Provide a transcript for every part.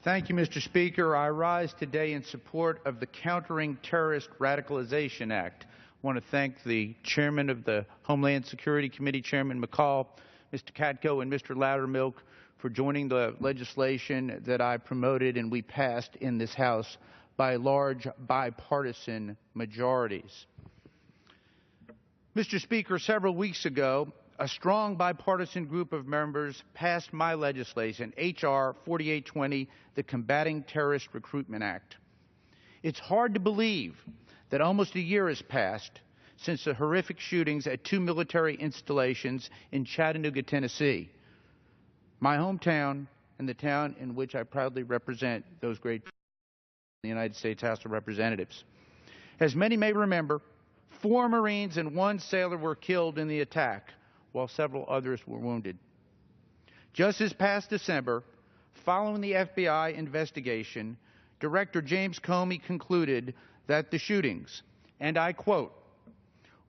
Thank you, Mr. Speaker. I rise today in support of the Countering Terrorist Radicalization Act. I want to thank the Chairman of the Homeland Security Committee, Chairman McCall, Mr. Katko, and Mr. Loudermilk for joining the legislation that I promoted and we passed in this House by large bipartisan majorities. Mr. Speaker, several weeks ago, a strong bipartisan group of members passed my legislation, H.R. 4820, the Combating Terrorist Recruitment Act. It's hard to believe that almost a year has passed since the horrific shootings at two military installations in Chattanooga, Tennessee, my hometown and the town in which I proudly represent those great people in the United States House of Representatives. As many may remember, 4 Marines and 1 sailor were killed in the attack, while several others were wounded. Just this past December, following the FBI investigation, Director James Comey concluded that the shootings, and I quote,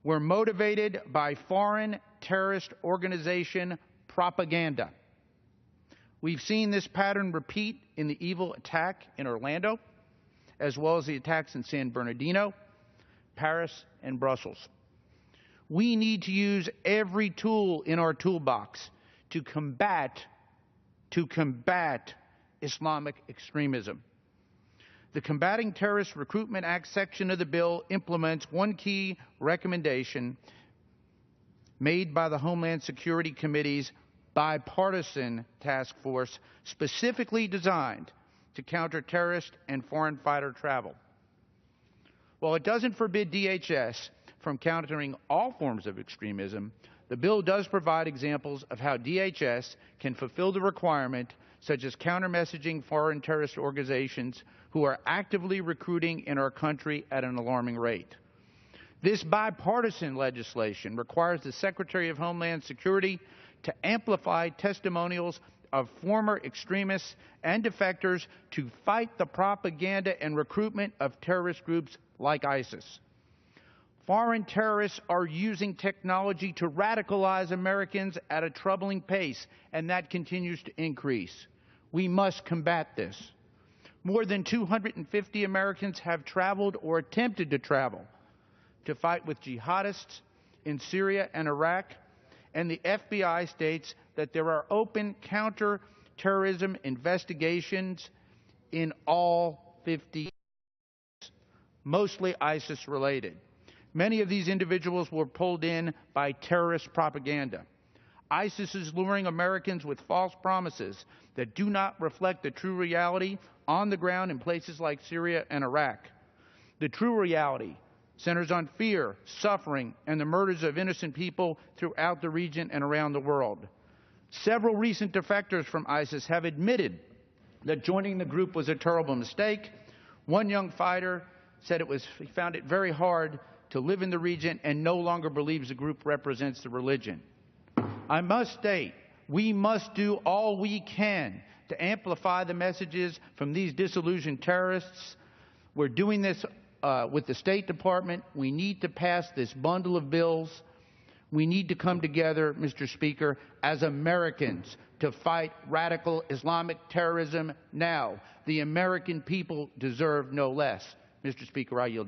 were motivated by foreign terrorist organization propaganda. We've seen this pattern repeat in the evil attack in Orlando, as well as the attacks in San Bernardino, Paris, and Brussels. We need to use every tool in our toolbox to combat Islamic extremism. The Combating Terrorist Recruitment Act section of the bill implements one key recommendation made by the Homeland Security Committee's bipartisan task force specifically designed to counter terrorist and foreign fighter travel. While it doesn't forbid DHS from countering all forms of extremism, the bill does provide examples of how DHS can fulfill the requirement, such as counter-messaging foreign terrorist organizations who are actively recruiting in our country at an alarming rate. This bipartisan legislation requires the Secretary of Homeland Security to amplify testimonials of former extremists and defectors to fight the propaganda and recruitment of terrorist groups like ISIS. Foreign terrorists are using technology to radicalize Americans at a troubling pace, and that continues to increase. We must combat this. More than 250 Americans have traveled or attempted to travel to fight with jihadists in Syria and Iraq, and the FBI states that there are open counter-terrorism investigations in all 50 states, mostly ISIS-related. Many of these individuals were pulled in by terrorist propaganda. ISIS is luring Americans with false promises that do not reflect the true reality on the ground in places like Syria and Iraq. The true reality centers on fear, suffering, and the murders of innocent people throughout the region and around the world. Several recent defectors from ISIS have admitted that joining the group was a terrible mistake. One young fighter said he found it very hard to live in the region and no longer believes the group represents the religion. I must state, we must do all we can to amplify the messages from these disillusioned terrorists. We're doing this with the State Department. We need to pass this bundle of bills. We need to come together, Mr. Speaker, as Americans to fight radical Islamic terrorism now. The American people deserve no less. Mr. Speaker, I yield back.